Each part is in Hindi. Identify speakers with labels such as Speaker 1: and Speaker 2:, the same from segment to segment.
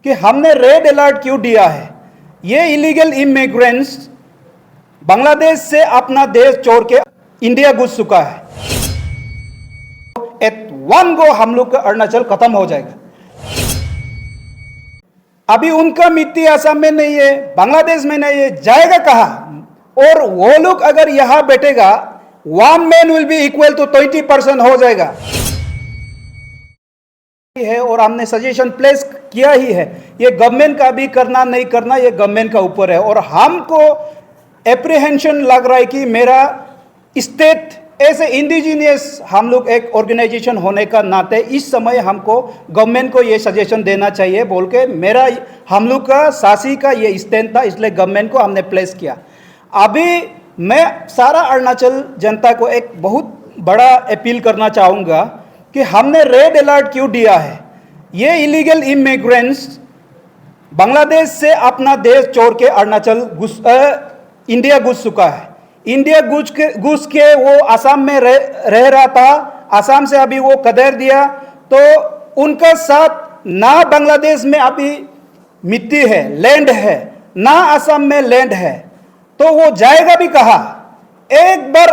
Speaker 1: कि हमने रेड अलर्ट क्यों दिया है। ये इलीगल इमिग्रेंट्स बांग्लादेश से अपना देश छोड़ के इंडिया घुस चुका है। एट वन गो हम लोग का अरुणाचल खत्म हो जाएगा। अभी उनका मिट्टी असम में नहीं है, बांग्लादेश में नहीं है, जाएगा कहां? और वो लोग अगर यहां बैठेगा, one man will be equal to 20% हो जाएगा है। और हमने सजेशन प्लेस किया ही है। ये गवर्नमेंट का भी करना नहीं करना, ये गवर्नमेंट का ऊपर है। और हमको एप्रीहेंशन लग रहा है कि मेरा स्टेट ऐसे इंडिजीनियस हम लोग एक ऑर्गेनाइजेशन होने का नाते इस समय हमको गवर्नमेंट को ये सजेशन देना चाहिए बोल के मेरा हम लोग का सासी का ये स्टैंड था, इसलिए गवर्नमेंट को हमने प्लेस किया। अभी मैं सारा अरुणाचल जनता को एक बहुत बड़ा अपील करना चाहूँगा कि हमने रेड अलर्ट क्यों दिया है। ये इलीगल इमिग्रेंट्स बांग्लादेश से अपना देश छोड़ के अरुणाचल इंडिया घुस चुका है। इंडिया घुस के वो असम में रह रहा था, असम से अभी वो कदर दिया, तो उनका साथ ना बांग्लादेश में अभी मिट्टी है, लैंड है, ना असम में लैंड है, तो वो जाएगा भी कहाँ? एक बार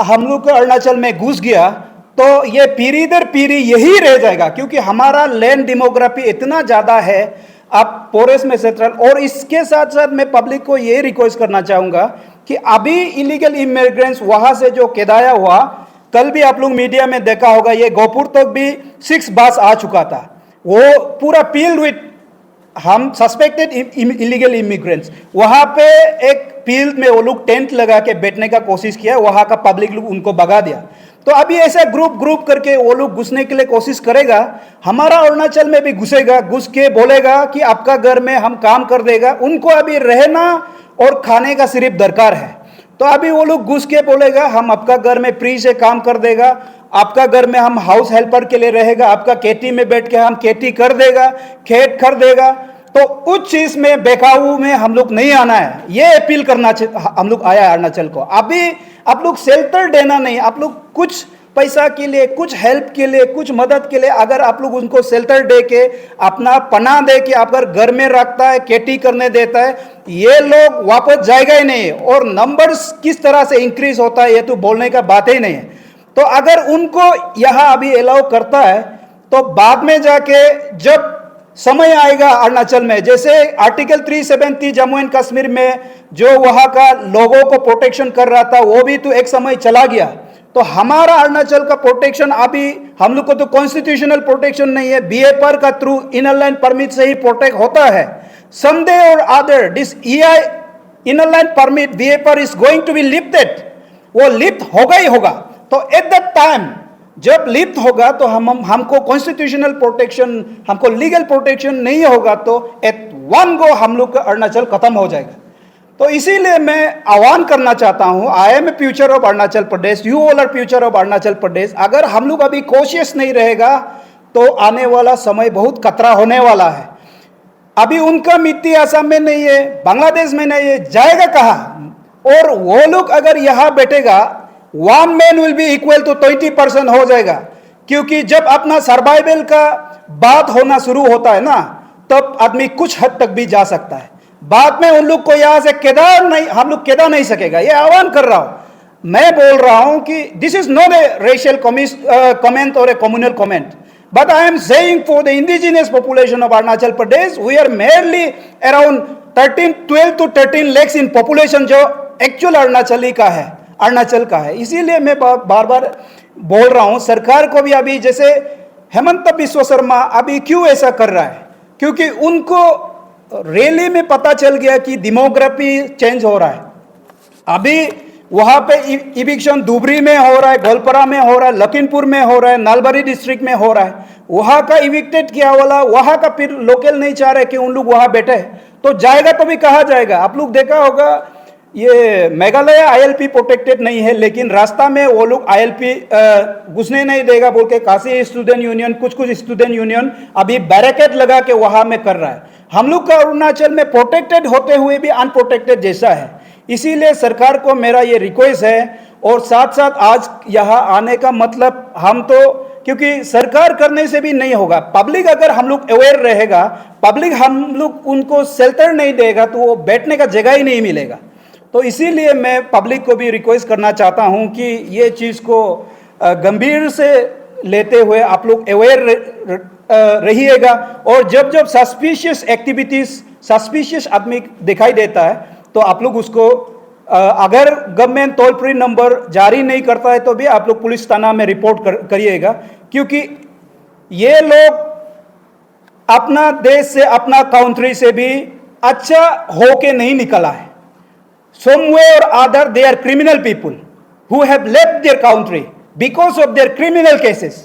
Speaker 1: हम लोग का अरुणाचल में घुस गया तो ये पीढ़ी दर पीढ़ी यही रह जाएगा, क्योंकि हमारा लैंड डेमोग्राफी इतना ज़्यादा है अब पोरेस में सेंट्रल। और इसके साथ साथ मैं पब्लिक को ये रिक्वेस्ट करना चाहूँगा कि अभी इलीगल इमिग्रेंट्स वहाँ से जो केदाया हुआ, कल भी आप लोग मीडिया में देखा होगा, ये गोपुर तक भी 6 बस आ चुका था, वो पूरा फील्ड विथ हम सस्पेक्टेड इलीगल इमिग्रेंट्स। वहाँ पे एक फील्ड में वो लोग टेंट लगा के बैठने का कोशिश किया, वहाँ का पब्लिक लोग उनको भगा दिया। तो अभी ऐसा ग्रुप करके वो लोग घुसने के लिए कोशिश करेगा, हमारा अरुणाचल में भी घुसेगा, घुस के बोलेगा कि आपका घर में हम काम कर देगा। उनको अभी रहना और खाने का सिर्फ दरकार है, तो अभी वो लोग घुस के बोलेगा हम आपका घर में फ्री से काम कर देगा, आपका घर में हम हाउस हेल्पर के लिए रहेगा, आपका खेती में बैठ के हम खेती कर देगा, खेत कर देगा। तो उस चीज में बेकाबू में हम लोग नहीं आना है, ये अपील करना हम लोग आया अरुणाचल को। अभी आप लोग शेल्टर देना नहीं, आप लोग कुछ पैसा के लिए, कुछ हेल्प के लिए, कुछ मदद के लिए अगर आप लोग उनको शेल्टर दे के, अपना पनाह दे के अगर घर में रखता है, खेती करने देता है, ये लोग वापस जाएगा ही नहीं। और नंबर्स किस तरह से इंक्रीज होता है ये तो बोलने का बात ही नहीं है। तो अगर उनको यहाँ अभी अलाउ करता है तो बाद में जाके जब समय आएगा अरुणाचल में, जैसे आर्टिकल 370 जम्मू एंड कश्मीर में जो वहाँ का लोगों को प्रोटेक्शन कर रहा था, वो भी तो एक समय चला गया। तो हमारा अरुणाचल का प्रोटेक्शन अभी हम लोग को तो कॉन्स्टिट्यूशनल प्रोटेक्शन नहीं है, बीएपर का थ्रू इनर लाइन परमिट से ही प्रोटेक्ट होता है। समडे और अदर दिस ईआई इनर लाइन परमिट बीएपर is going to be lifted, वो लिफ्ट होगा ही होगा। तो एट दैट टाइम जब लिफ्ट होगा तो हमको कॉन्स्टिट्यूशनल प्रोटेक्शन, हमको लीगल प्रोटेक्शन नहीं होगा, तो एट वन गो हम लोग का अरुणाचल खत्म हो जाएगा। तो इसीलिए मैं आह्वान करना चाहता हूं, I am a future of Arunachal Pradesh, you all are future of Arunachal Pradesh. अगर हम लोग अभी कोशिश नहीं रहेगा तो आने वाला समय बहुत खतरा होने वाला है। अभी उनका मिट्टी असम में नहीं है, बांग्लादेश में नहीं है, जाएगा कहाँ? और वो लोग अगर यहाँ बैठेगा, one man will be equal to 20% हो जाएगा। क्योंकि जब अपना सर्वाइवल का बात होना शुरू होता है ना, तब आदमी कुछ हद तक भी जा सकता है। बाद में उन लोग को यहां से हम लोग केदा नहीं सकेगा। ये आह्वान कर रहा हूं, मैं बोल रहा हूं कि this is not a racial comment or a communal comment, but I am saying for the indigenous population of Arunachal Pradesh, we are merely around 12 to 13 lakhs in population, जो एक्चुअल अरुणाचली का है, अरुणाचल का है। इसीलिए मैं बार बार बोल रहा हूं सरकार को भी, अभी जैसे हेमंत बिस्वा शर्मा अभी क्यों ऐसा कर रहा है, क्योंकि उनको रैली में पता चल गया कि डेमोग्राफी चेंज हो रहा है। अभी वहां पे इविक्शन धुबरी में हो रहा है, गोलपारा में हो रहा है, लखीमपुर में हो रहा है, नलबारी डिस्ट्रिक्ट में हो रहा है। वहां का इविक्टेड किया वाला, वहां का फिर लोकल नहीं चाह रहे कि उन लोग वहां बैठे, तो जाएगा तो भी कहा जाएगा। आप लोग देखा होगा ये मेघालय आईएलपी प्रोटेक्टेड नहीं है, लेकिन रास्ता में वो लोग आईएलपी घुसने नहीं देगा बोल के काशी स्टूडेंट यूनियन, कुछ स्टूडेंट यूनियन अभी बैरिकेड लगा के वहां में कर रहा है। हम लोग का अरुणाचल में प्रोटेक्टेड होते हुए भी अनप्रोटेक्टेड जैसा है। इसीलिए सरकार को मेरा ये रिक्वेस्ट है, और साथ साथ आज यहाँ आने का मतलब हम तो क्योंकि सरकार करने से भी नहीं होगा। पब्लिक अगर हम लोग अवेयर रहेगा, पब्लिक हम लोग उनको शेल्टर नहीं देगा तो वो बैठने का जगह ही नहीं मिलेगा। तो इसीलिए मैं पब्लिक को भी रिक्वेस्ट करना चाहता हूं कि ये चीज़ को गंभीर से लेते हुए आप लोग अवेयर रहिएगा, और जब जब सस्पिशियस एक्टिविटीज, सस्पिशियस आदमी दिखाई देता है तो आप लोग उसको अगर गवर्नमेंट टोल फ्री नंबर जारी नहीं करता है तो भी आप लोग पुलिस थाना में रिपोर्ट करिएगा, क्योंकि ये लोग अपना देश से, अपना कंट्री से भी अच्छा होके नहीं निकला है। Somewhere or other they are criminal people who have left their country because of their criminal cases,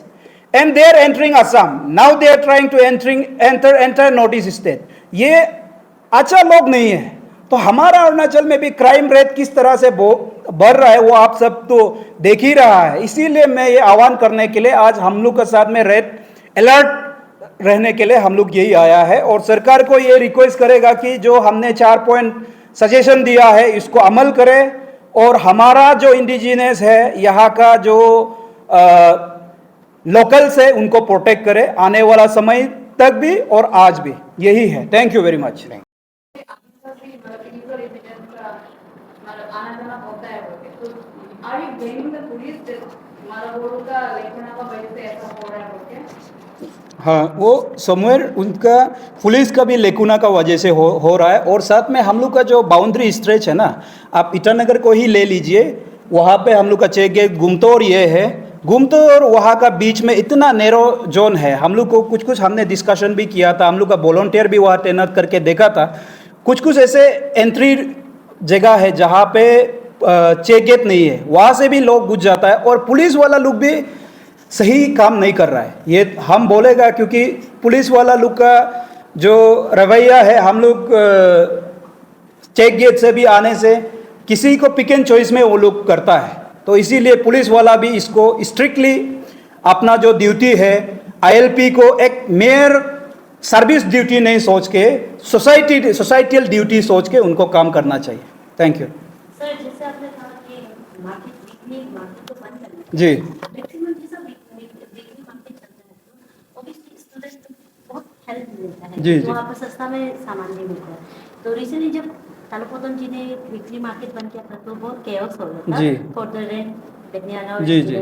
Speaker 1: and they are entering Assam. Now they are trying to enter Northeast state. ये अच्छा लोग नहीं है। तो हमारा अरुणाचल में भी क्राइम रेट किस तरह से बढ़ रहा है वो आप सब तो देख ही रहा है। इसीलिए मैं ये आह्वान करने के लिए आज हम लोग के साथ में रेड अलर्ट रहने के लिए हम लोग यही आया है, और सरकार को ये रिक्वेस्ट करेगा कि जो हमने 4 पॉइंट सजेशन दिया है इसको अमल करें, और हमारा जो इंडिजिनस है, यहाँ का जो लोकल्स है, उनको प्रोटेक्ट करे आने वाला समय तक भी और आज भी। यही है। Thank you very much. हाँ, वो समवेयर उनका पुलिस का भी लेकुना का वजह से हो रहा है, और साथ में हम लोग का जो बाउंड्री स्ट्रेच है ना, आप ईटानगर को ही ले लीजिए, वहाँ पे हम लोग का चेक गेट गुमतौर ये है, गुमतौर वहाँ का बीच में इतना नैरो जोन है। हम लोग को कुछ हमने डिस्कशन भी किया था, हम लोग का वॉलंटियर भी वहाँ तैनात करके देखा था। कुछ ऐसे एंट्री जगह है जहाँ पे चेक गेट नहीं है, वहाँ से भी लोग घुस जाता है, और पुलिस वाला लोग भी सही काम नहीं कर रहा है। ये हम बोलेगा क्योंकि पुलिस वाला लोग का जो रवैया है, हम लोग चेक गेट से भी आने से किसी को पिक एंड चॉइस में वो लोग करता है। तो इसीलिए पुलिस वाला भी इसको स्ट्रिक्टली अपना जो ड्यूटी है, आईएलपी को एक मेयर सर्विस ड्यूटी नहीं सोच के सोसाइटियल ड्यूटी सोच के उनको काम करना चाहिए। Thank you
Speaker 2: sir. जैसे आपने कहा कि मार्केट तो बंद करना
Speaker 1: जी। जी जी।
Speaker 2: वहाँ पर सस्ता में सामान भी मिलता है। तो रिसेंटली जब तालुपोतन जी ने वीकली मार्केट बंद किया था तो बहुत केओस हो गया था
Speaker 1: जी।
Speaker 2: फॉर द रेंट देखने आना और
Speaker 1: जी जी।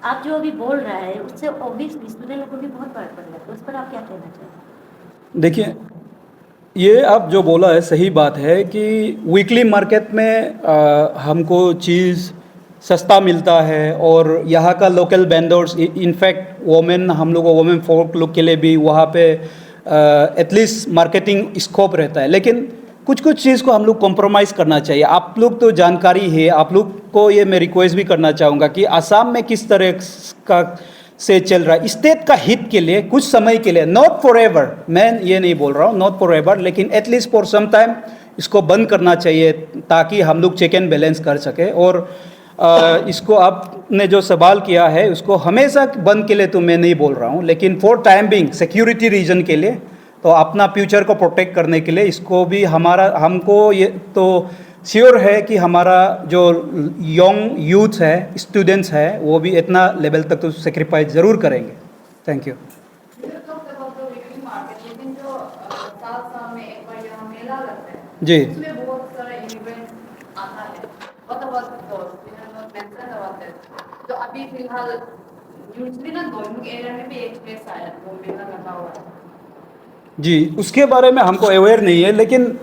Speaker 2: आप जो अभी बोल रहा है उससे ऑब्वियसली स्टूडेंट लोगों को भी बहुत फर्क पड़ रहा है, तो उस पर आप क्या कहना चाहेंगे?
Speaker 1: देखिए, ये आप जो बोला है सही बात है कि वीकली मार्केट में हमको चीज़ सस्ता मिलता है, और यहाँ का लोकल वेंडर्स, इनफैक्ट वोमेन, हम लोग वोमेन फोक लोग के लिए भी वहाँ पे एटलीस्ट मार्केटिंग स्कोप रहता है। लेकिन कुछ चीज़ को हम लोग कॉम्प्रोमाइज़ करना चाहिए। आप लोग तो जानकारी है, आप लोग को ये मैं रिक्वेस्ट भी करना चाहूँगा कि आसाम में किस तरह का से चल रहा है। स्टेट का हित के लिए कुछ समय के लिए, नॉट फॉर एवर, मैं ये नहीं बोल रहा हूँ नॉट फॉर एवर, लेकिन एटलीस्ट फॉर सम टाइम इसको बंद करना चाहिए ताकि हम लोग चेक एंड बैलेंस कर सके। और इसको आपने जो सवाल किया है उसको हमेशा बंद के लिए तो मैं नहीं बोल रहा हूँ, लेकिन for time being security reason के लिए, तो अपना फ्यूचर को प्रोटेक्ट करने के लिए इसको भी हमको ये तो श्योर है कि हमारा जो यंग यूथ है, स्टूडेंट्स है, वो भी इतना लेवल तक तो सेक्रीफाइस ज़रूर करेंगे। Thank you. जी
Speaker 3: तो अभी फिलहाल यूजुअली ना गोइंग एरिया में भी एक प्लेस आया वो मेला लगा हुआ है
Speaker 1: जी, उसके बारे में हमको अवेयर नहीं है, लेकिन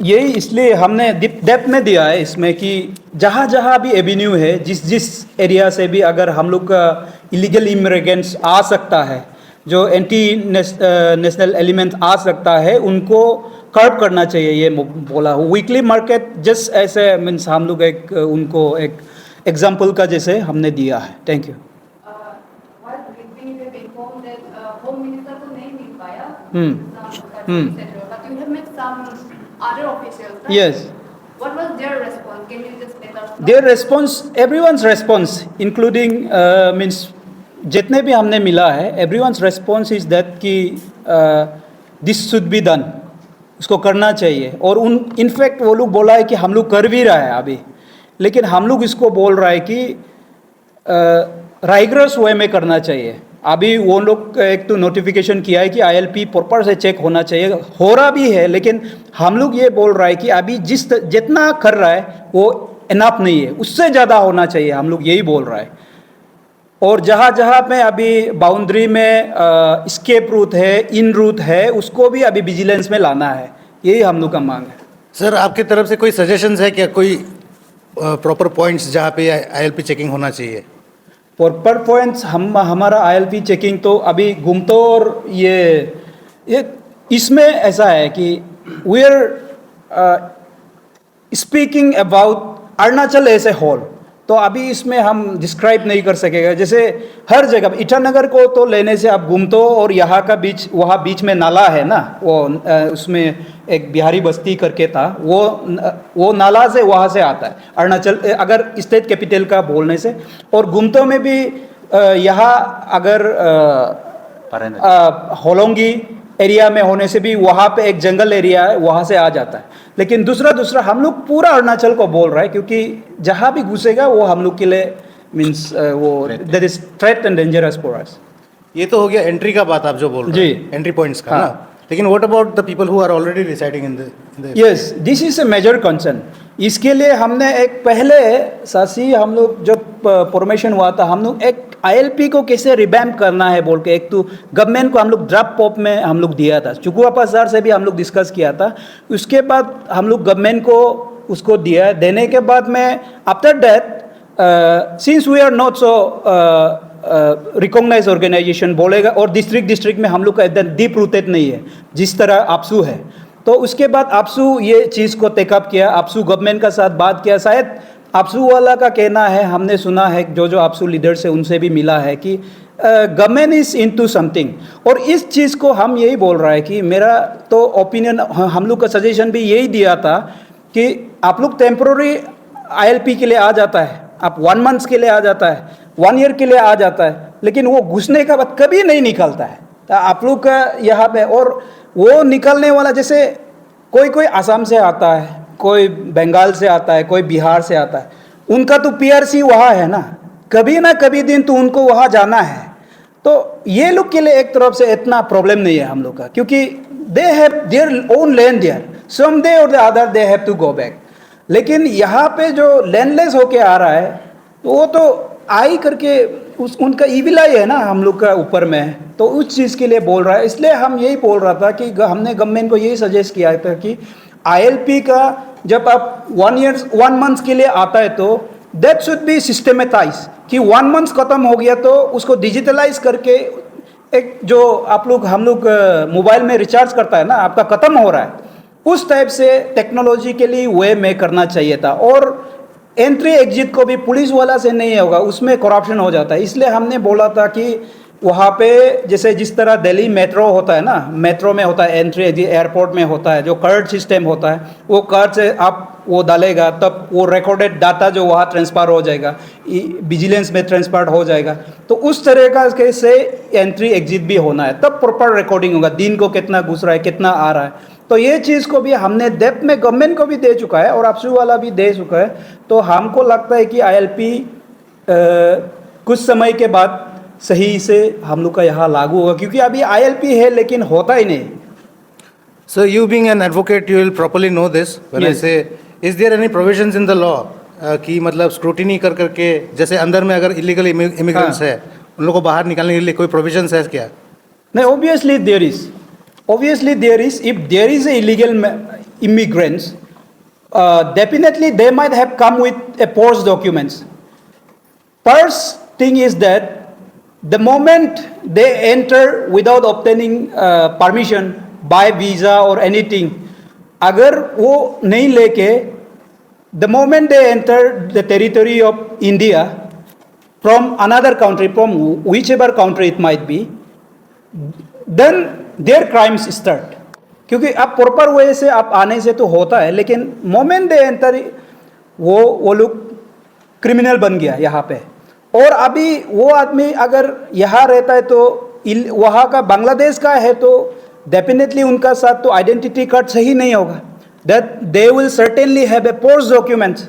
Speaker 1: यही इसलिए हमने डेप्थ में दिया है इसमें कि जहाँ जहाँ भी एवेन्यू है, जिस एरिया से भी अगर हम लोग का इलीगल इमिग्रेंट्स आ सकता है, जो एंटी नेशनल एलिमेंट आ सकता है, उनको कर्ब करना चाहिए। ये बोला वीकली मार्केट जस्ट ऐसे मीन्स हम लोग एक उनको एक एग्जाम्पल का जैसे हमने दिया है। Thank you.
Speaker 3: Other officials, right?
Speaker 1: Yes.
Speaker 3: What was their response? Can you just let us know?
Speaker 1: Their response, everyone's response, including means जितने भी हमने मिला है, everyone's response is that कि this should be done, उसको करना चाहिए। और इनफैक्ट वो लोग बोला है कि हम लोग कर भी रहा है अभी, लेकिन हम लोग इसको बोल रहा है कि राइगरस वे में करना चाहिए। अभी वो लोग एक तो नोटिफिकेशन किया है कि ILP प्रॉपर से चेक होना चाहिए, हो रहा भी है, लेकिन हम लोग ये बोल रहा है कि अभी जितना कर रहा है वो इनफ नहीं है, उससे ज़्यादा होना चाहिए, हम लोग यही बोल रहा है। और जहाँ जहाँ पे अभी बाउंड्री में स्केप रूट है, इन रूट है, उसको भी अभी विजिलेंस में लाना है, यही हम लोग का मांग है।
Speaker 4: सर आपकी तरफ से कोई सजेशंस है क्या, कोई प्रॉपर पॉइंट्स जहाँ पे ILP चेकिंग होना चाहिए?
Speaker 1: प्रॉपर पॉइंट्स हमारा ILP चेकिंग तो अभी घूमतो, और ये इसमें ऐसा है कि we are speaking about Arunachal as a whole, तो अभी इसमें हम डिस्क्राइब नहीं कर सकेगा। जैसे हर जगह ईटानगर को तो लेने से आप घूमतो, और यहाँ का बीच, वहाँ बीच में नाला है ना, वो उसमें एक बिहारी बस्ती करके था, वो नाला से वहाँ से आता है अरुणाचल, अगर स्टेट कैपिटल का बोलने से। और घूमतो में भी यहाँ अगर होलोंगी एरिया में होने से भी वहाँ पे एक जंगल एरिया है, वहाँ से आ जाता है। लेकिन दूसरा हम लोग पूरा अरुणाचल को बोल रहा है, क्योंकि जहाँ भी घुसेगा वो हम लोग के लिए मीन्स वो that is threat and dangerous for us.
Speaker 4: ये तो हो गया एंट्री का बात आप जो बोल रहे हैं, एंट्री पॉइंट्स का
Speaker 1: हाँ।
Speaker 4: ना, लेकिन what about the people who are already residing in the
Speaker 1: yes, this is a major concern. इसके लिए हमने एक पहले सासी हम लोग जब फॉर्मेशन हुआ था, हम लोग एक ILP को कैसे रिवैम्प करना है बोल के, एक तो गवर्नमेंट को हम लोग ड्राफ्ट पॉप में हम लोग दिया था, चुकुआपा सर से भी हम लोग डिस्कस किया था। उसके बाद हम लोग गवर्नमेंट को उसको दिया, देने के बाद में after that since we are not so recognise organisation बोलेगा, और डिस्ट्रिक्ट में हम लोग का एकदम डीप रूटेड नहीं है जिस तरह आपसू है, तो उसके बाद आपसू ये चीज़ को टेकअप किया, आपसू गवर्नमेंट का साथ बात किया। शायद आपसू वाला का कहना है, हमने सुना है जो आपसू लीडर्स है उनसे भी मिला है कि गवर्नमेंट इज इनटू समथिंग, और इस चीज़ को हम यही बोल रहा है कि मेरा तो ओपिनियन, हम लोग का सजेशन भी यही दिया था कि आप लोग टेम्पोररी ILP के लिए आ जाता है, आप 1 मंथ के लिए आ जाता है, 1 ईयर के लिए आ जाता है, लेकिन वो घुसने का बाद कभी नहीं निकलता है। तो आप लोग का यहाँ पे, और वो निकलने वाला जैसे कोई आसाम से आता है, कोई बंगाल से आता है, कोई बिहार से आता है, उनका तो PRC वहाँ है ना, कभी ना कभी दिन तो उनको वहाँ जाना है। तो ये लोग के लिए एक तरफ से इतना प्रॉब्लम नहीं है हम लोग का, क्योंकि they have their own land there, some day or the other they have to go back. लेकिन यहाँ पे जो लैंडलेस होके आ रहा है, तो वो तो आई करके उनका ईविलाई है ना हम लोग का ऊपर में, तो उस चीज़ के लिए बोल रहा है। इसलिए हम यही बोल रहा था कि हमने गवर्नमेंट को यही सजेस्ट किया था कि ILP का जब आप 1 मंथ के लिए आता है तो दैट शुड बी सिस्टमेटाइज, कि 1 मंथ खत्म हो गया तो उसको डिजिटलाइज करके, एक जो आप लोग हम लोग मोबाइल में रिचार्ज करता है ना, आपका खत्म हो रहा है, उस टाइप से टेक्नोलॉजी के लिए वे में करना चाहिए था। और एंट्री एग्जिट को भी पुलिस वाला से नहीं होगा, उसमें करप्शन हो जाता है। इसलिए हमने बोला था कि वहाँ पे जैसे जिस तरह दिल्ली मेट्रो होता है ना, मेट्रो में होता है एंट्री एग्जिट, एयरपोर्ट में होता है जो कार्ड सिस्टम होता है, वो कार्ड से आप वो डालेगा तब वो रिकॉर्डेड डाटा जो वहाँ ट्रांसफर हो जाएगा, विजिलेंस में ट्रांसफर हो जाएगा। तो उस तरह का से एंट्री एग्जिट भी होना है, तब प्रॉपर रिकॉर्डिंग होगा, दिन को कितना घुस रहा है, कितना आ रहा है। तो ये चीज़ को भी हमने डेप्थ में गवर्नमेंट को भी दे चुका है और आपसू वाला भी दे चुका है। तो हमको लगता है कि ILP कुछ समय के बाद सही से हम लोग का यहाँ लागू होगा, क्योंकि अभी ILP है लेकिन होता ही नहीं।
Speaker 4: So you being an advocate, you will properly know this. When
Speaker 1: Yes.
Speaker 4: I say, is there any provisions in the law कि मतलब स्क्रूटिनी कर करके, जैसे अंदर में अगर इलीगल इमिग्रेंट्स है उन लोगों को बाहर निकालने के लिए कोई प्रोविजंस है क्या?
Speaker 1: नहीं, obviously there is. If there is a illegal immigrants, definitely they might have come with a forged documents. First thing is that the moment they enter without obtaining permission by visa or anything, अगर वो नहीं लेके the moment they enter the territory of India from another country, from whichever country it might be, then their crimes start. क्योंकि आप प्रॉपर वे से आप आने से तो होता है, लेकिन मोमेंट दे एंटर वो लोग क्रिमिनल बन गया यहाँ पे। और अभी वो आदमी अगर यहाँ रहता है तो वहाँ का बांग्लादेश का है तो डेफिनेटली उनका साथ तो आइडेंटिटी कार्ड सही नहीं होगा, that they will certainly have a force documents.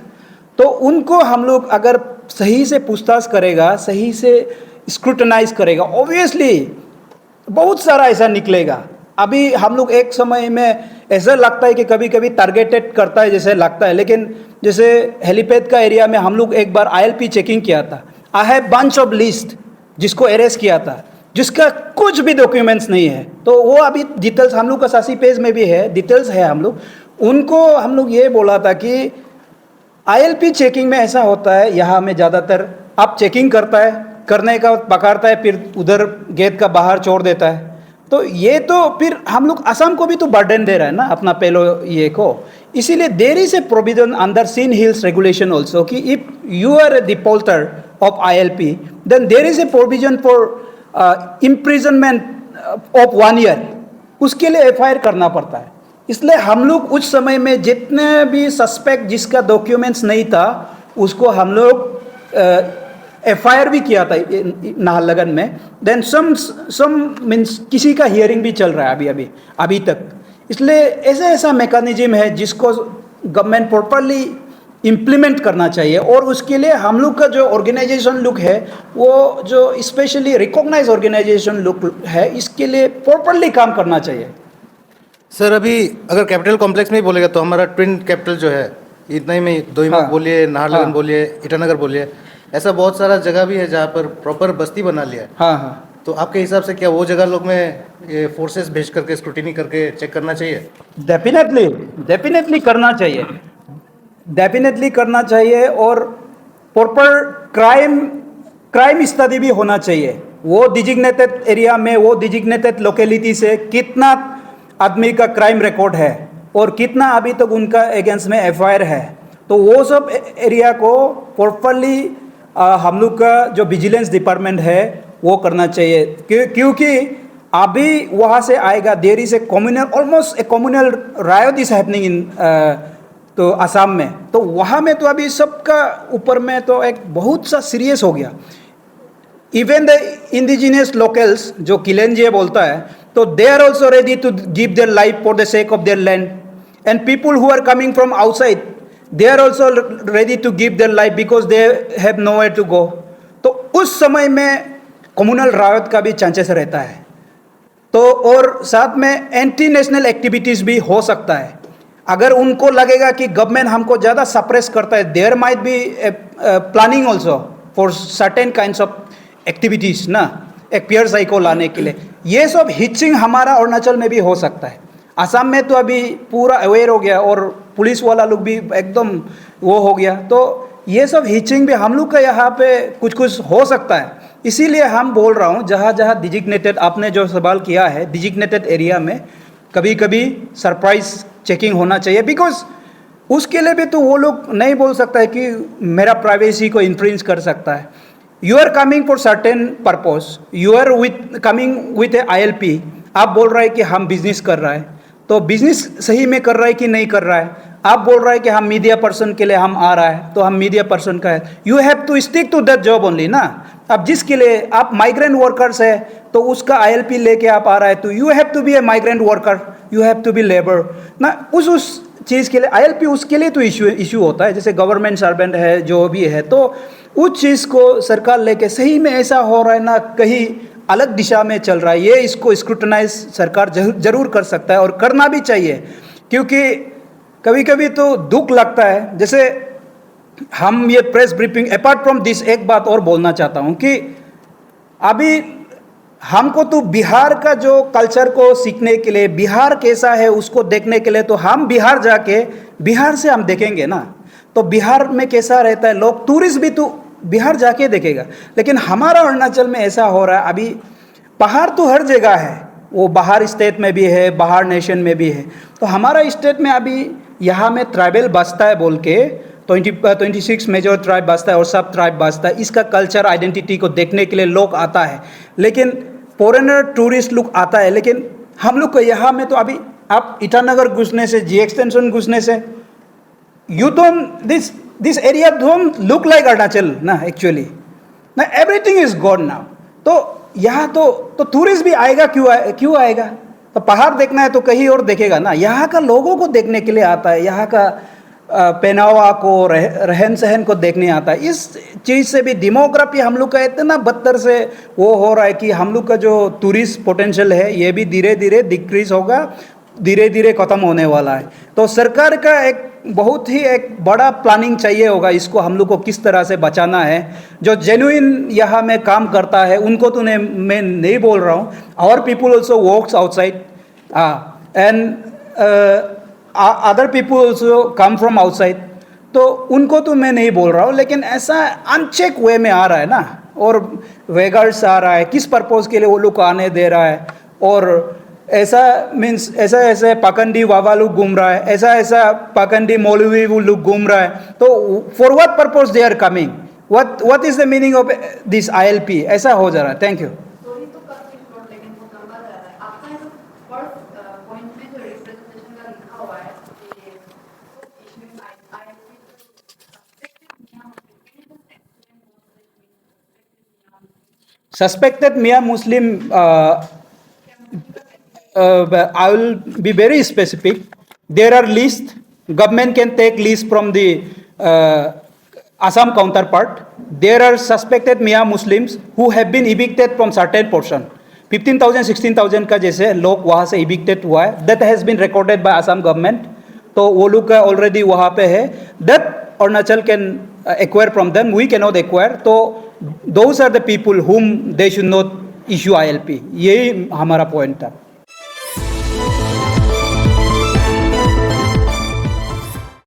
Speaker 1: तो उनको हम लोग अगर सही से पूछताछ करेगा, सही से स्क्रूटनाइज करेगा, ऑब्वियसली बहुत सारा ऐसा निकलेगा। अभी हम लोग एक समय में ऐसा लगता है कि कभी कभी टारगेटेड करता है जैसे लगता है, लेकिन जैसे हेलीपैड का एरिया में हम लोग एक बार ILP चेकिंग किया था। I have bunch of list जिसको अरेस्ट किया था, जिसका कुछ भी डॉक्यूमेंट्स नहीं है। तो वो अभी डिटेल्स हम लोग का 80 पेज में भी है, डिटेल्स है। हम लोग उनको हम लोग ये बोला था कि ILP चेकिंग में ऐसा होता है, यहाँ में ज़्यादातर आप चेकिंग करता है, करने का पकड़ता है, फिर उधर गेट का बाहर छोड़ देता है। तो ये तो फिर हम लोग असम को भी तो बर्डन दे रहा है ना अपना पहले ये को। इसीलिए there is a provision under Chin Hills regulation also कि if you are a defaulter of ILP then there is a provision for imprisonment of 1 year. उसके लिए FIR करना पड़ता है। इसलिए हम लोग उस समय में जितने भी सस्पेक्ट जिसका डॉक्यूमेंट्स नहीं था उसको हम लोग FIR भी किया था नाहरलगन में। देन सम मीन्स किसी का हियरिंग भी चल रहा है अभी तक। इसलिए ऐसा मैकेनिज्म है जिसको गवर्नमेंट प्रॉपरली इम्प्लीमेंट करना चाहिए। और उसके लिए हम लोग का जो ऑर्गेनाइजेशन लुक है वो जो स्पेशली रिकॉग्नाइज ऑर्गेनाइजेशन लुक है, इसके लिए प्रॉपरली काम करना चाहिए।
Speaker 4: सर अभी अगर कैपिटल कॉम्प्लेक्स में ही बोलेगा तो हमारा ट्विन कैपिटल जो है इतना ही में दोईमुख
Speaker 1: हाँ,
Speaker 4: बोलिए, नाहरलगन
Speaker 1: हाँ,
Speaker 4: बोलिए, ईटानगर बोलिए, ऐसा बहुत सारा जगह भी है जहाँ पर प्रॉपर बस्ती बना लिया है।
Speaker 1: हाँ हाँ,
Speaker 4: तो आपके हिसाब से क्या वो जगह लोग में ये फोर्सेस भेज करके स्क्रूटिनी करके चेक करना चाहिए?
Speaker 1: डेफिनेटली करना चाहिए, डेफिनेटली करना चाहिए। और प्रॉपर क्राइम स्टडी भी होना चाहिए। वो डिजिग्नेटेड एरिया में, वो डिजिग्नेटेड लोकेलिटी से कितना आदमी का क्राइम रिकॉर्ड है और कितना अभी तक उनका अगेंस्ट में FIR है। तो वो सब एरिया को प्रॉपरली हम लोग का जो विजिलेंस डिपार्टमेंट है वो करना चाहिए। क्योंकि अभी वहाँ से आएगा, there is a communal, almost a communal riot is happening in तो असम में। तो वहाँ में तो अभी सबका ऊपर में तो एक बहुत सा सीरियस हो गया। इवन द इंडिजिनियस लोकल्स जो किलेंजिया बोलता है, तो they are also ready to give their life for the sake of their land. And people who are coming from outside they are also ready to give their life because they have nowhere to go। तो उस समय में कम्युनल रायट का भी चांसेस रहता है। तो और साथ में एंटी नेशनल एक्टिविटीज़ भी हो सकता है। अगर उनको लगेगा कि गवर्नमेंट हमको ज़्यादा सप्रेस करता है, there might be planning also for certain kinds of activities ना, एक पियर साइको लाने के लिए। ये सब हिचिंग हमारा अरुणाचल में भी हो सकता है। असम में तो अभी पूरा अवेयर हो गया और पुलिस वाला लोग भी एकदम वो हो गया। तो ये सब हिचिंग भी हम लोग का यहाँ पे कुछ हो सकता है। इसीलिए हम बोल रहा हूँ जहाँ डिजिग्नेटेड, आपने जो सवाल किया है, डिजिग्नेटेड एरिया में कभी कभी सरप्राइज चेकिंग होना चाहिए। बिकॉज उसके लिए भी तो वो लोग नहीं बोल सकता है कि मेरा प्राइवेसी को इन्फ्रिंज कर सकता है। You are coming for certain purpose, you are coming with a ILP। आप बोल रहे हैं कि हम बिजनेस कर रहा है, तो बिजनेस सही में कर रहा है कि नहीं कर रहा है। आप बोल रहे हैं कि हम मीडिया पर्सन के लिए हम आ रहा है, तो हम मीडिया पर्सन का है। You have to stick to that job only ना। अब जिसके लिए आप माइग्रेंट वर्कर्स है तो उसका ILP लेके आप आ रहा है, तो you have to be a migrant worker, you have to be labour ना। उस चीज़ के लिए ILP उसके लिए तो इशू होता है। जैसे गवर्नमेंट सर्वेंट है जो भी है, तो उस चीज़ को सरकार लेके सही में ऐसा हो रहा है ना, कहीं अलग दिशा में चल रहा है, ये इसको स्क्रूटनाइज सरकार जरूर कर सकता है और करना भी चाहिए। क्योंकि कभी कभी तो दुख लगता है। जैसे हम ये press briefing, apart from this एक बात और बोलना चाहता हूँ कि अभी हमको तो बिहार का जो कल्चर को सीखने के लिए, बिहार कैसा है उसको देखने के लिए, तो हम बिहार जाके बिहार से हम देखेंगे ना, तो बिहार में कैसा रहता है, लोग टूरिस्ट भी तो बिहार जाके देखेगा। लेकिन हमारा अरुणाचल में ऐसा हो रहा है, अभी पहाड़ तो हर जगह है, वो बाहर स्टेट में भी है, बाहर नेशन में भी है। तो हमारा स्टेट में अभी यहाँ में ट्राइबल बसता है बोल के 26 मेजर ट्राइब बसता है और सब ट्राइब बसता है। इसका कल्चर आइडेंटिटी को देखने के लिए लोग आता है, लेकिन फॉरेनर टूरिस्ट लोग आता है। लेकिन हम लोग को यहाँ में तो अभी आप ईटानगर घुसने से, जी एक्सटेंशन घुसने से, you don't this area don't look like Arunachal ना एक्चुअली ना, एवरीथिंग इज गॉन नाउ। तो यहाँ तो टूरिस्ट भी आएगा, क्यों आएगा? तो पहाड़ देखना है तो कहीं और देखेगा ना, यहाँ का लोगों को देखने के लिए आता है, यहाँ का पहनावा को रहन सहन को देखने आता है। इस चीज़ से भी डेमोग्राफी हम लोग का इतना बदतर से वो हो रहा है कि हम लोग का जो टूरिस्ट पोटेंशियल है ये भी धीरे धीरे डिक्रीज होगा, धीरे धीरे ख़त्म होने वाला है। तो सरकार का एक बहुत ही एक बड़ा प्लानिंग चाहिए होगा, इसको हम लोग को किस तरह से बचाना है। जो जेन्युइन यहाँ में काम करता है उनको तो मैं नहीं बोल रहा हूँ, our people also works outside and other people also come from outside, तो उनको तो मैं नहीं बोल रहा हूँ, लेकिन ऐसा अनचेक वे में आ रहा है ना, और वेगर्स आ रहा है, किस पर्पज़ के लिए वो लोग को आने दे रहा है, और ऐसा मीन्स ऐसा ऐसे पाखंडी वावा लोग घूम रहा है, ऐसा ऐसा पाखंडी मौलवी वो लोग घूम रहा है, तो for what purpose they are coming, what is the meaning of this ILP, ऐसा हो जा रहा है। Thank you.
Speaker 3: स्टोरी तो काफी शॉर्ट लेकिन वो लंबा जा रहा है। आपका ये जो फर्स्ट पॉइंट में जो रिप्रेजेंटेशन का लिखा हुआ है कि इसमें
Speaker 1: Suspected Mia Muslim, I will be very specific. There are lists. Government can take lists from the Assam counterpart. There are suspected Mia Muslims who have been evicted from certain portion. 15,000, 16,000 का जैसे लोग वहाँ से evicted हुआ है. That has been recorded by Assam government. तो वो लोग का already वहाँ पे है. That Arunachal can acquire from them. We cannot acquire. तो those are the people whom they should not issue ILP. यही हमारा point था।